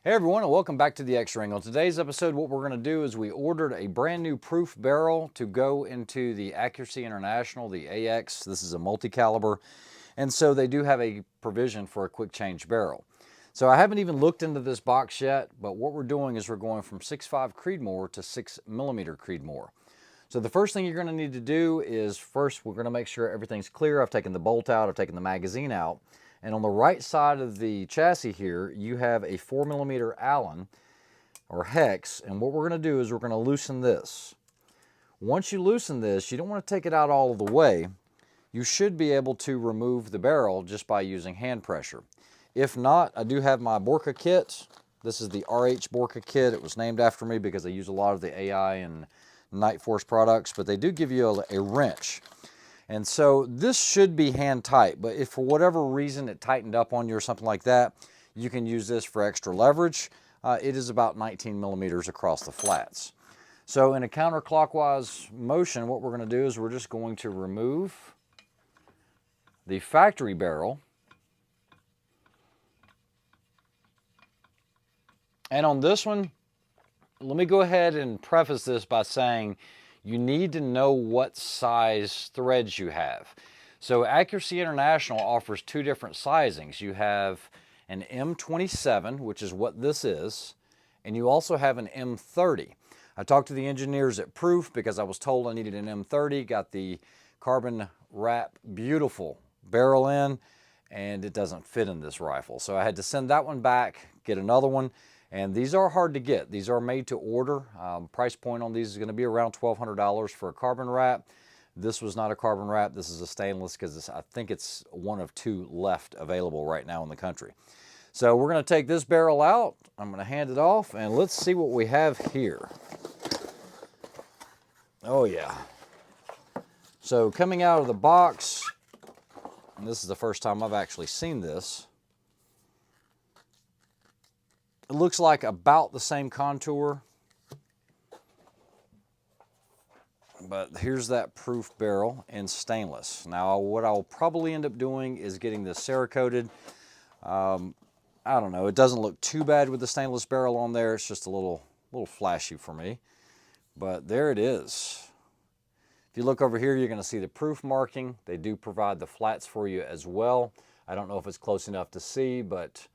Hey everyone, and welcome back to the X-Ring. On today's episode, what we're going to do is we ordered a brand new proof barrel to go into the Accuracy International, the AX. This is a multi-caliber, and so they do have a provision for a quick change barrel. So I haven't even looked into this box yet, but what we're doing is we're going from 6.5 Creedmoor to 6mm Creedmoor. So the first thing you're going to need to do is first we're going to make sure everything's clear. I've taken the bolt out, I've taken the magazine out. And on the right side of the chassis here, you have a 4mm Allen or hex. And what we're going to do is we're going to loosen this. Once you loosen this, you don't want to take it out all the way. You should be able to remove the barrel just by using hand pressure. If not, I do have my Borka kit. This is the RH Borka kit. It was named after me because I use a lot of the AI and Night Force products, but they do give you a wrench. And so this should be hand tight, but if for whatever reason it tightened up on you or something like that, you can use this for extra leverage. It is about 19 millimeters across the flats. So in a counterclockwise motion, what we're going to do is we're just going to remove the factory barrel. And on this one, let me go ahead and preface this by saying you need to know what size threads you have. So Accuracy International offers two different sizings. You have an M27, which is what this is, and you also have an M30. I talked to the engineers at Proof because I was told I needed an M30, got the carbon wrap beautiful barrel in, and it doesn't fit in this rifle. So I had to send that one back, get another one. And these are hard to get. These are made to order. Price point on these is going to be around $1,200 for a carbon wrap. This was not a carbon wrap. This is a stainless because I think it's one of two left available right now in the country. So we're going to take this barrel out. I'm going to hand it off, and let's see what we have here. Oh yeah. So coming out of the box, and this is the first time I've actually seen this. It looks like about the same contour, but here's that proof barrel in stainless. Now what I'll probably end up doing is getting this Cerakoted. I don't know, it doesn't look too bad with the stainless barrel on there. It's just a little flashy for me, but there it is. If you look over here, you're going to see the proof marking. They do provide the flats for you as well. I don't know if it's close enough to see, but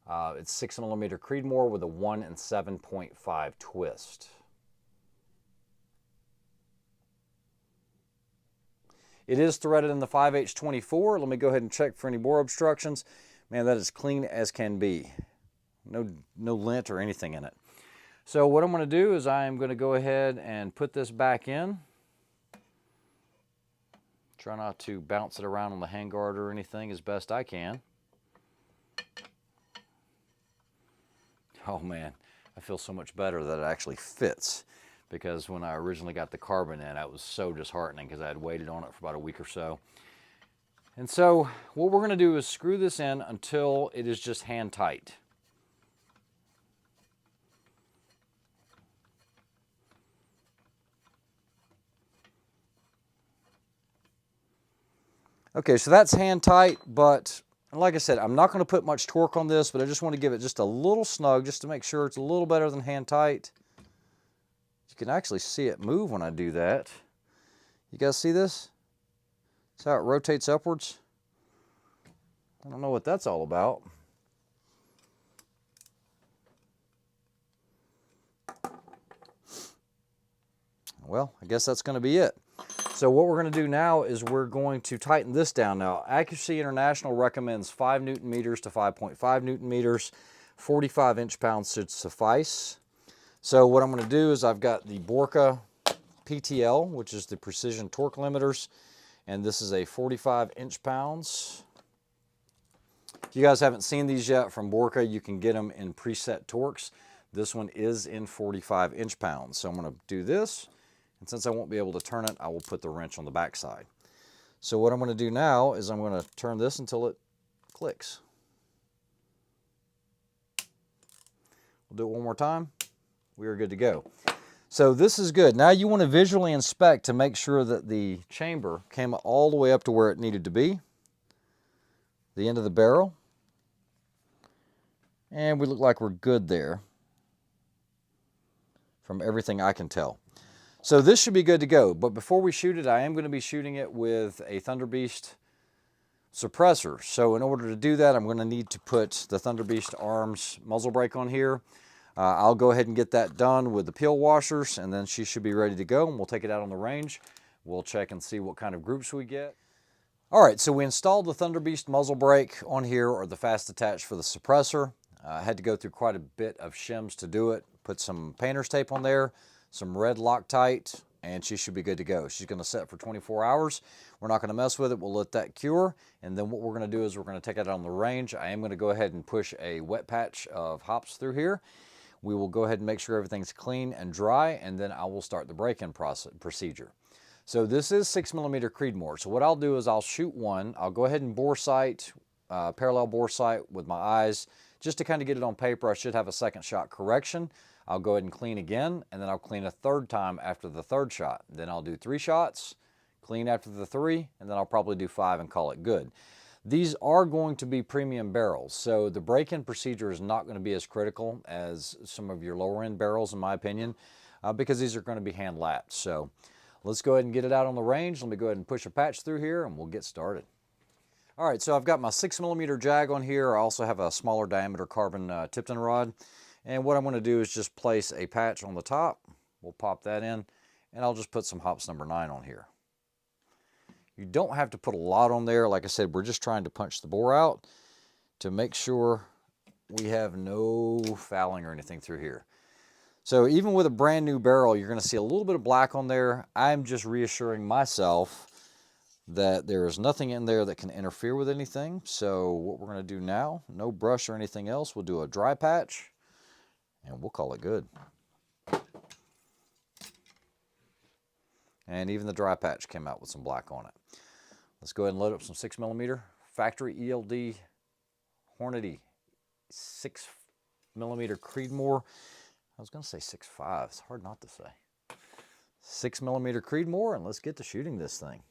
it's 6mm Creedmoor with a 1 7.5 twist. It is threaded in the 5H24. Let me go ahead and check for any bore obstructions. Man, that is clean as can be. No lint or anything in it. So what I'm going to do is I'm going to go ahead and put this back in. Try not to bounce it around on the handguard or anything as best I can. Oh man, I feel so much better that it actually fits, because when I originally got the carbon in, it was so disheartening because I had waited on it for about a week or so. And so what we're going to do is screw this in until it is just hand tight. Okay, so that's hand tight, but like I said, I'm not going to put much torque on this, but I just want to give it just a little snug just to make sure it's a little better than hand tight. You can actually see it move when I do that. You guys see this? See how it rotates upwards? I don't know what that's all about. Well, I guess that's going to be it. So what we're going to do now is we're going to tighten this down. Now, Accuracy International recommends 5 Newton meters to 5.5 Newton meters. 45 inch-pounds should suffice. So what I'm going to do is I've got the Borka PTL, which is the precision torque limiters, and this is a 45 inch-pounds. If you guys haven't seen these yet from Borka, you can get them in preset torques. This one is in 45 inch-pounds. So I'm going to do this. And since I won't be able to turn it, I will put the wrench on the back side. So what I'm going to do now is I'm going to turn this until it clicks. We'll do it one more time. We are good to go. So this is good. Now you want to visually inspect to make sure that the chamber came all the way up to where it needed to be. The end of the barrel. And we look like we're good there from everything I can tell. So this should be good to go. But before we shoot it, I am going to be shooting it with a Thunder Beast suppressor. So in order to do that, I'm going to need to put the Thunder Beast Arms muzzle brake on here. I'll go ahead and get that done with the peel washers, and then she should be ready to go, and we'll take it out on the range. We'll check and see what kind of groups we get. All right, so we installed the Thunder Beast muzzle brake on here, or the fast attach for the suppressor. I had to go through quite a bit of shims to do it. Put some painter's tape on there, some red Loctite, and she should be good to go. She's going to set for 24 hours. We're not going to mess with it. We'll let that cure, and then what we're going to do is we're going to take it on the range. I am going to go ahead and push a wet patch of hops through here. We will go ahead and make sure everything's clean and dry, and then I will start the break-in procedure. So this is 6mm Creedmoor. So what I'll do is I'll shoot one. I'll go ahead and bore sight, parallel bore sight with my eyes, just to kind of get it on paper. I should have a second shot correction. I'll go ahead and clean again, and then I'll clean a third time after the third shot. Then I'll do 3 shots, clean after the 3, and then I'll probably do 5 and call it good. These are going to be premium barrels, so the break-in procedure is not going to be as critical as some of your lower-end barrels, in my opinion, because these are going to be hand-lapped. So let's go ahead and get it out on the range. Let me go ahead and push a patch through here, and we'll get started. All right, so I've got my 6mm jag on here. I also have a smaller diameter carbon Tipton rod. And what I'm going to do is just place a patch on the top. We'll pop that in, and I'll just put some hops number 9 on here. You don't have to put a lot on there. Like I said, we're just trying to punch the bore out to make sure we have no fouling or anything through here. So even with a brand new barrel, you're going to see a little bit of black on there. I'm just reassuring myself that there is nothing in there that can interfere with anything. So what we're going to do now, no brush or anything else, we'll do a dry patch, and we'll call it good. And even the dry patch came out with some black on it. Let's go ahead and load up some 6mm factory ELD Hornady 6mm Creedmoor. I was going to say 6.5. It's hard not to say. 6mm Creedmoor, and let's get to shooting this thing.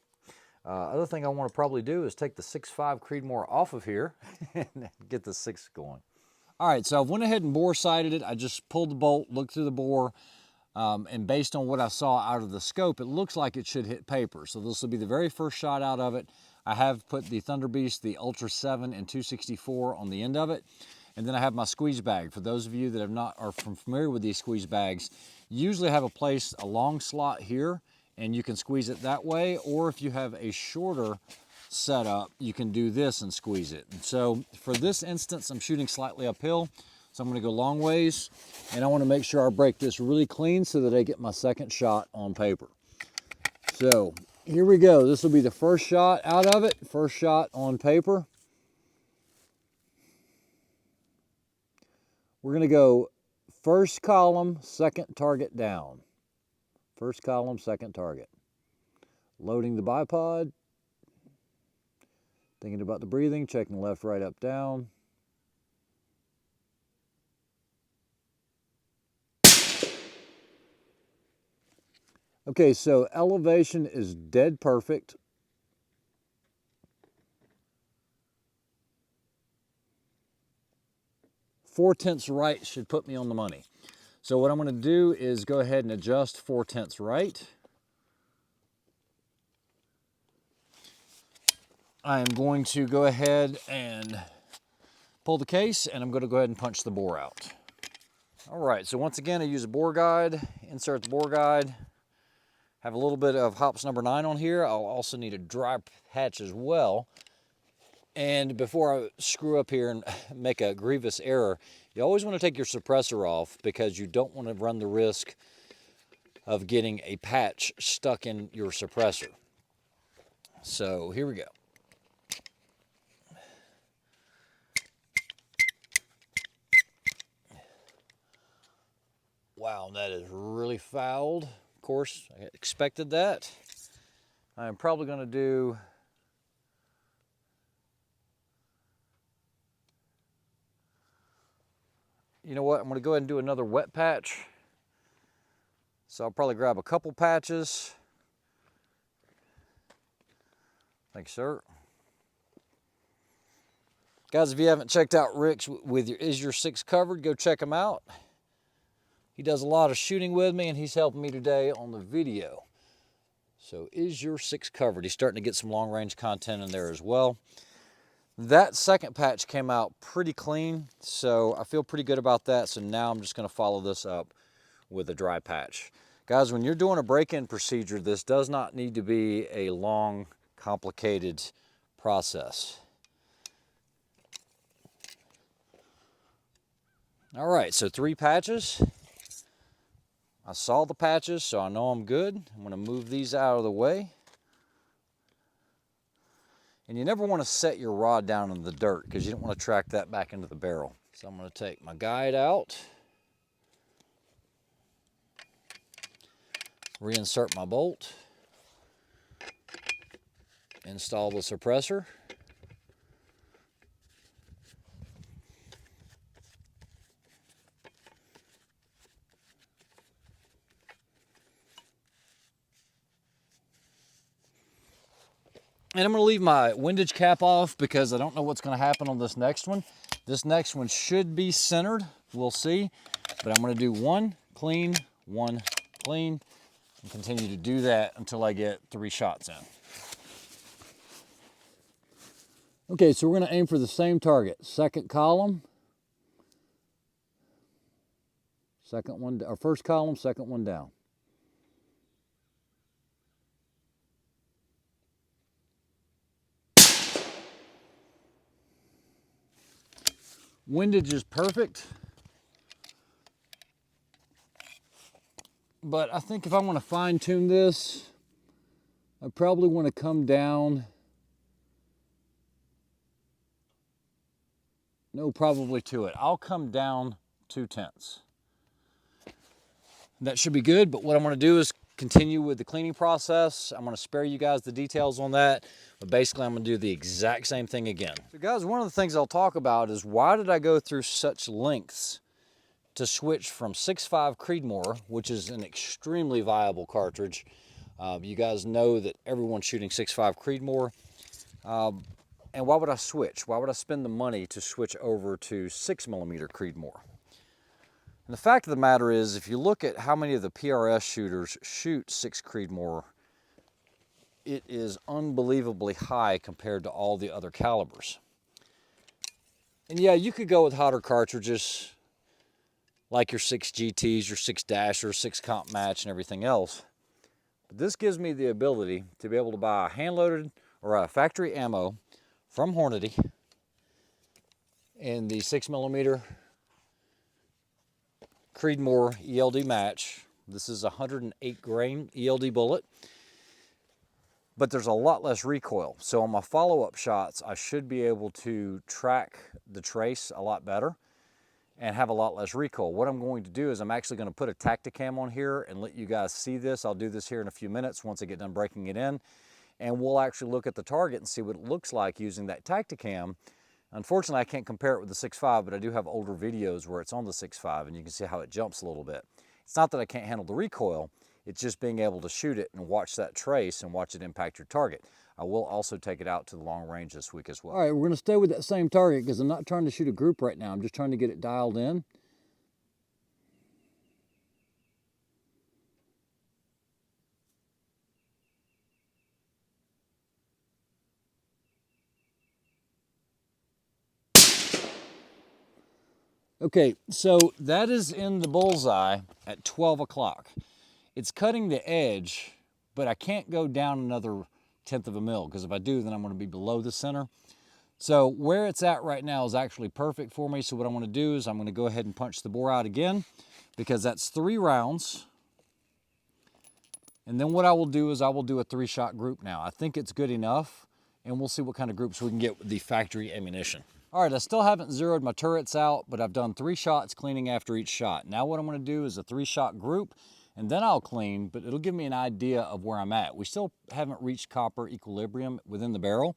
Other thing I want to probably do is take the 6.5 Creedmoor off of here and get the 6 going. All right, so I went ahead and bore sighted it. I just pulled the bolt, looked through the bore, and based on what I saw out of the scope, it looks like it should hit paper. So this will be the very first shot out of it. I have put the Thunder Beast, the Ultra 7 and 264 on the end of it. And then I have my squeeze bag. For those of you that are familiar with these squeeze bags, you usually have a long slot here, and you can squeeze it that way. Or if you have a shorter setup, you can do this and squeeze it. And so for this instance, I'm shooting slightly uphill. So I'm going to go long ways, and I want to make sure I break this really clean so that I get my second shot on paper. So here we go. This will be the first shot out of it, first shot on paper. We're going to go first column, second target down. First column, second target. Loading the bipod. Thinking about the breathing, checking left, right, up, down. Okay, so elevation is dead perfect. Four-tenths right should put me on the money. So what I'm going to do is go ahead and adjust 4/10 right. I am going to go ahead and pull the case, and I'm going to go ahead and punch the bore out. All right, so once again, I use a bore guide, insert the bore guide. Have a little bit of hops number 9 on here. I'll also need a dry patch as well. And before I screw up here and make a grievous error, you always want to take your suppressor off because you don't want to run the risk of getting a patch stuck in your suppressor. So here we go. Wow, that is really fouled. Of course, I expected that. I'm probably going to do you know what, I'm going to go ahead and do another wet patch. So I'll probably grab a couple patches. Thanks, sir. Guys, if you haven't checked out Rick's with your Is Your Six Covered, go check him out. He does a lot of shooting with me, and he's helping me today on the video. So Is Your Six Covered? He's starting to get some long-range content in there as well. That second patch came out pretty clean, so I feel pretty good about that. So now I'm just going to follow this up with a dry patch. Guys, when you're doing a break-in procedure, this does not need to be a long, complicated process. All right, so 3 patches. I saw the patches, so I know I'm good. I'm going to move these out of the way. And you never want to set your rod down in the dirt because you don't want to track that back into the barrel. So I'm going to take my guide out, reinsert my bolt, install the suppressor. And I'm going to leave my windage cap off because I don't know what's going to happen on this next one. This next one should be centered. We'll see. But I'm going to do 1 clean, 1 clean, and continue to do that until I get 3 shots in. Okay, so we're going to aim for the same target. Second column. Second one, or first column, second one down. Windage is perfect, but I think if I want to fine tune this, I probably want to come down, no, probably to it. I'll come down 2/10. That should be good, but what I'm going to do is continue with the cleaning process. I'm going to spare you guys the details on that, but basically I'm going to do the exact same thing again. So guys, one of the things I'll talk about is why did I go through such lengths to switch from 6.5 Creedmoor, which is an extremely viable cartridge. You guys know that everyone's shooting 6.5 Creedmoor. And why would I switch? Why would I spend the money to switch over to 6mm Creedmoor? And the fact of the matter is, if you look at how many of the PRS shooters shoot 6 Creedmoor, it is unbelievably high compared to all the other calibers. And yeah, you could go with hotter cartridges like your 6 GTs, your 6 Dasher, 6 Comp Match, and everything else. But this gives me the ability to be able to buy a hand-loaded or a factory ammo from Hornady in the 6mm Creedmoor ELD match. This is a 108 grain ELD bullet, but there's a lot less recoil. So on my follow-up shots, I should be able to track the trace a lot better and have a lot less recoil. What I'm going to do is I'm actually going to put a Tacticam on here and let you guys see this. I'll do this here in a few minutes once I get done breaking it in, and we'll actually look at the target and see what it looks like using that Tacticam. Unfortunately, I can't compare it with the 6.5, but I do have older videos where it's on the 6.5, and you can see how it jumps a little bit. It's not that I can't handle the recoil, it's just being able to shoot it and watch that trace and watch it impact your target. I will also take it out to the long range this week as well. All right, we're gonna stay with that same target because I'm not trying to shoot a group right now. I'm just trying to get it dialed in. Okay, so that is in the bullseye at 12 o'clock. It's cutting the edge, but I can't go down another 1/10 of a mil, because if I do, then I'm going to be below the center. So where it's at right now is actually perfect for me. So what I'm going to do is I'm going to go ahead and punch the bore out again, because that's 3 rounds. And then what I will do is I will do a 3-shot group now. I think it's good enough, and we'll see what kind of groups we can get with the factory ammunition. All right, I still haven't zeroed my turrets out, but I've done 3 shots cleaning after each shot. Now what I'm going to do is a 3-shot group, and then I'll clean, but it'll give me an idea of where I'm at. We still haven't reached copper equilibrium within the barrel.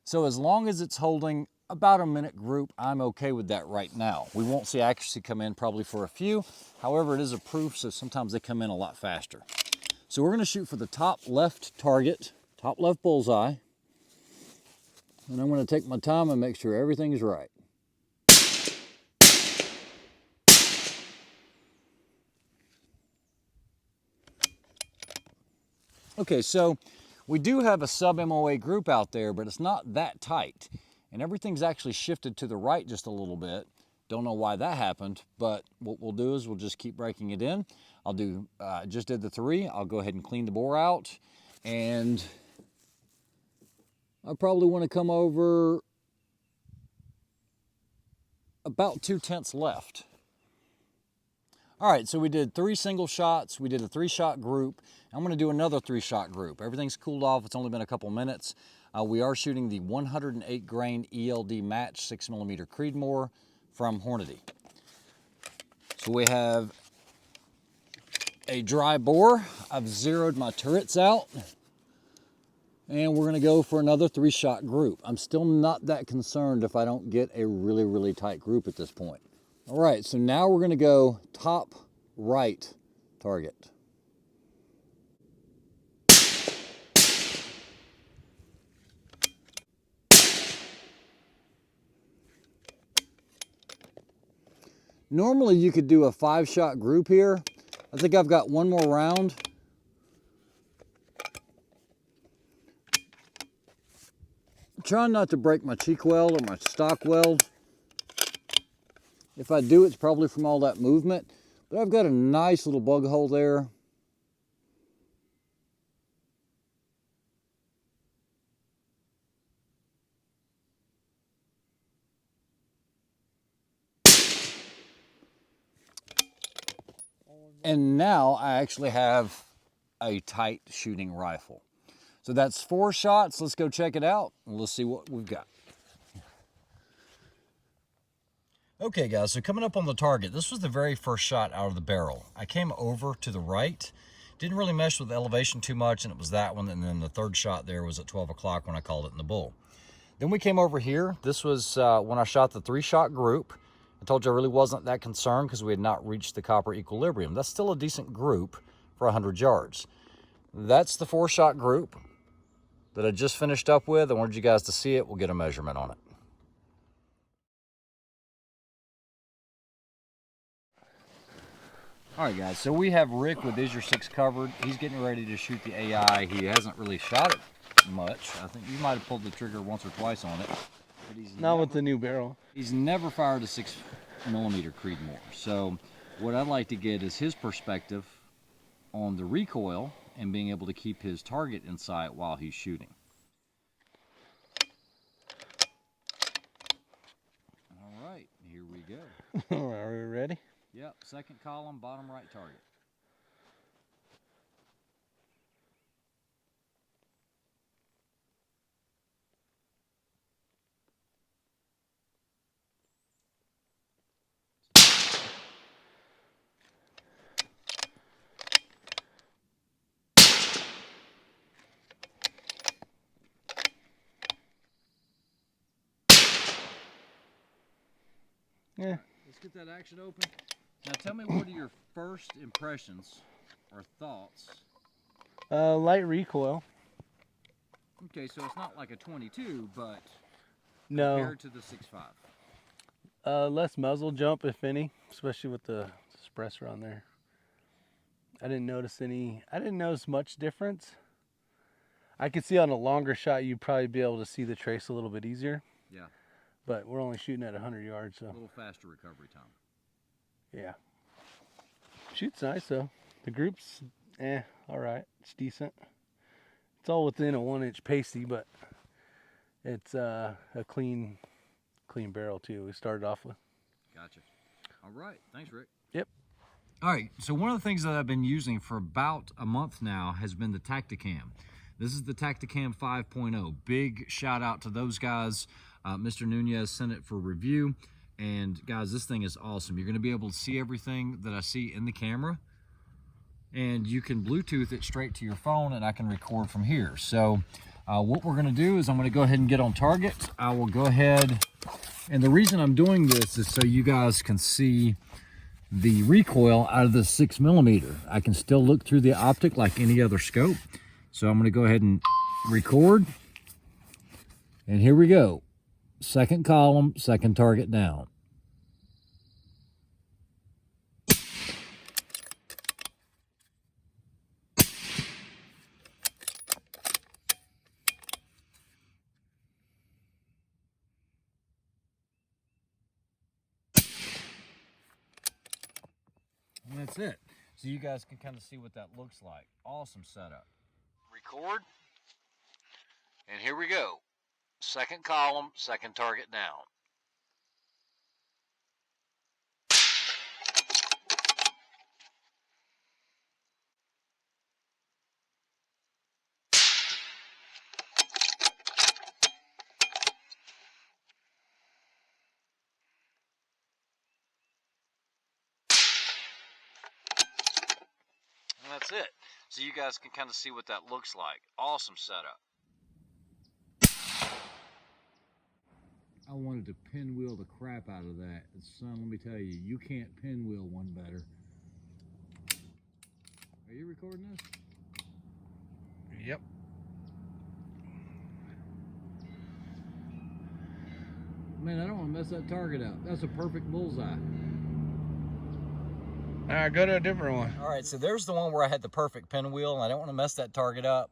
So as long as it's holding about a minute group, I'm okay with that right now. We won't see accuracy come in probably for a few. However, it is a proof, so sometimes they come in a lot faster. So we're going to shoot for the top left target, top left bullseye. And I'm going to take my time and make sure everything's right. Okay, so we do have a sub-MOA group out there, but it's not that tight. And everything's actually shifted to the right just a little bit. Don't know why that happened, but what we'll do is we'll just keep breaking it in. I'll do, just did the 3. I'll go ahead and clean the bore out. And I probably want to come over about 2/10 left. All right, so we did 3 single shots. We did a 3-shot group. I'm going to do another 3-shot group. Everything's cooled off. It's only been a couple minutes. We are shooting the 108 grain ELD match 6mm Creedmoor from Hornady. So we have a dry bore. I've zeroed my turrets out. And we're going to go for another 3-shot group. I'm still not that concerned if I don't get a really, really tight group at this point. All right, so now we're going to go top right target. Normally you could do a 5-shot group here. I think I've got one more round. I'm trying not to break my cheek weld or my stock weld. If I do, it's probably from all that movement. But I've got a nice little bug hole there. And now I actually have a tight shooting rifle. So that's 4 shots. Let's go check it out and let's see what we've got. Okay guys, so coming up on the target, this was the very first shot out of the barrel. I came over to the right, didn't really mess with the elevation too much, and it was that one, and then the 3rd shot there was at 12 o'clock when I called it in the bull. Then we came over here. This was when I shot the 3-shot group. I told you I really wasn't that concerned because we had not reached the copper equilibrium. That's still a decent group for 100 yards. That's the 4-shot group that I just finished up with. I wanted you guys to see it. We'll get a measurement on it. All right, guys, so we have Rick with Is Your 6 covered. He's getting ready to shoot the AI. He hasn't really shot it much. I think you might have pulled the trigger once or twice on it. But he's not with the new barrel. He's never fired a 6mm Creedmoor. So what I'd like to get is his perspective on the recoil and being able to keep his target in sight while he's shooting. All right, here we go. Are we ready? Yep, 2nd column, bottom right target. Yeah. Let's get that action open. Now tell me, what are your first impressions or thoughts? Light recoil. Okay, so it's not like a 22, but no. Compared to the 6.5. Less muzzle jump, if any, especially with the suppressor on there. I didn't notice much difference. I could see on a longer shot you'd probably be able to see the trace a little bit easier. Yeah. But we're only shooting at 100 yards, so. A little faster recovery time. Yeah. Shoots nice though. The group's all right. It's decent. It's all within a 1-inch pasty, but it's a clean barrel too. We started off with. Gotcha. All right. Thanks, Rick. Yep. All right. So one of the things that I've been using for about a month now has been the Tacticam. This is the Tacticam 5.0. Big shout out to those guys. Mr. Nunez sent it for review. And guys, this thing is awesome. You're going to be able to see everything that I see in the camera. And you can Bluetooth it straight to your phone, and I can record from here. So what we're going to do is I'm going to go ahead and get on target. I will go ahead, and the reason I'm doing this is so you guys can see the recoil out of the 6mm. I can still look through the optic like any other scope. So I'm going to go ahead and record. And here we go. Second column, second target down. And that's it. So you guys can kind of see what that looks like. Awesome setup. Record. And here we go. Second column, second target down. And that's it. So you guys can kind of see what that looks like. Awesome setup. I wanted to pinwheel the crap out of that. And son, let me tell you, you can't pinwheel one better. Are you recording this? Yep. Man, I don't want to mess that target up. That's a perfect bullseye. All right, go to a different one. All right, so there's the one where I had the perfect pinwheel, and I don't want to mess that target up.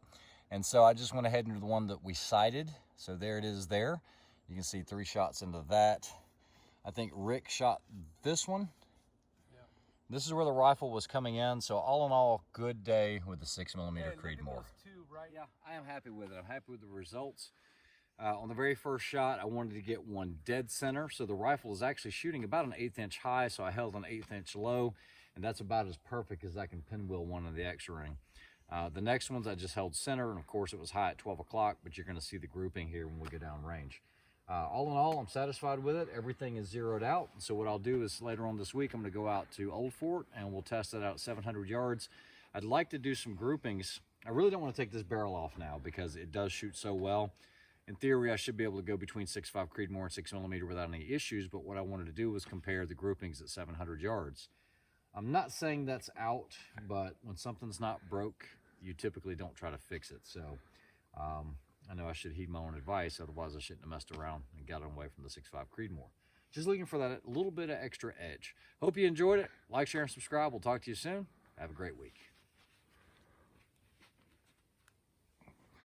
And so I just went ahead into the one that we sighted. So there it is there. You can see 3 shots into that. I think Rick shot this one. Yeah. This is where the rifle was coming in. So all in all, good day with the 6mm Creedmoor. Right? Yeah, I am happy with it. I'm happy with the results. On the very first shot, I wanted to get one dead center. So the rifle is actually shooting about an 1/8 inch high. So I held an 1/8 inch low, and that's about as perfect as I can pinwheel one in the X-Ring. The next ones I just held center, and of course it was high at 12 o'clock, but you're gonna see the grouping here when we go down range. All in all, I'm satisfied with it. Everything is zeroed out. So what I'll do is later on this week, I'm gonna go out to Old Fort and we'll test it out at 700 yards. I'd like to do some groupings. I really don't want to take this barrel off now because it does shoot so well. In theory, I should be able to go between 6.5 Creedmoor and 6mm without any issues, but what I wanted to do was compare the groupings at 700 yards. I'm not saying that's out, but when something's not broke, you typically don't try to fix it. So I know I should heed my own advice, otherwise I shouldn't have messed around and got away from the 6.5 Creedmoor. Just looking for that little bit of extra edge. Hope you enjoyed it. Like, share, and subscribe. We'll talk to you soon. Have a great week.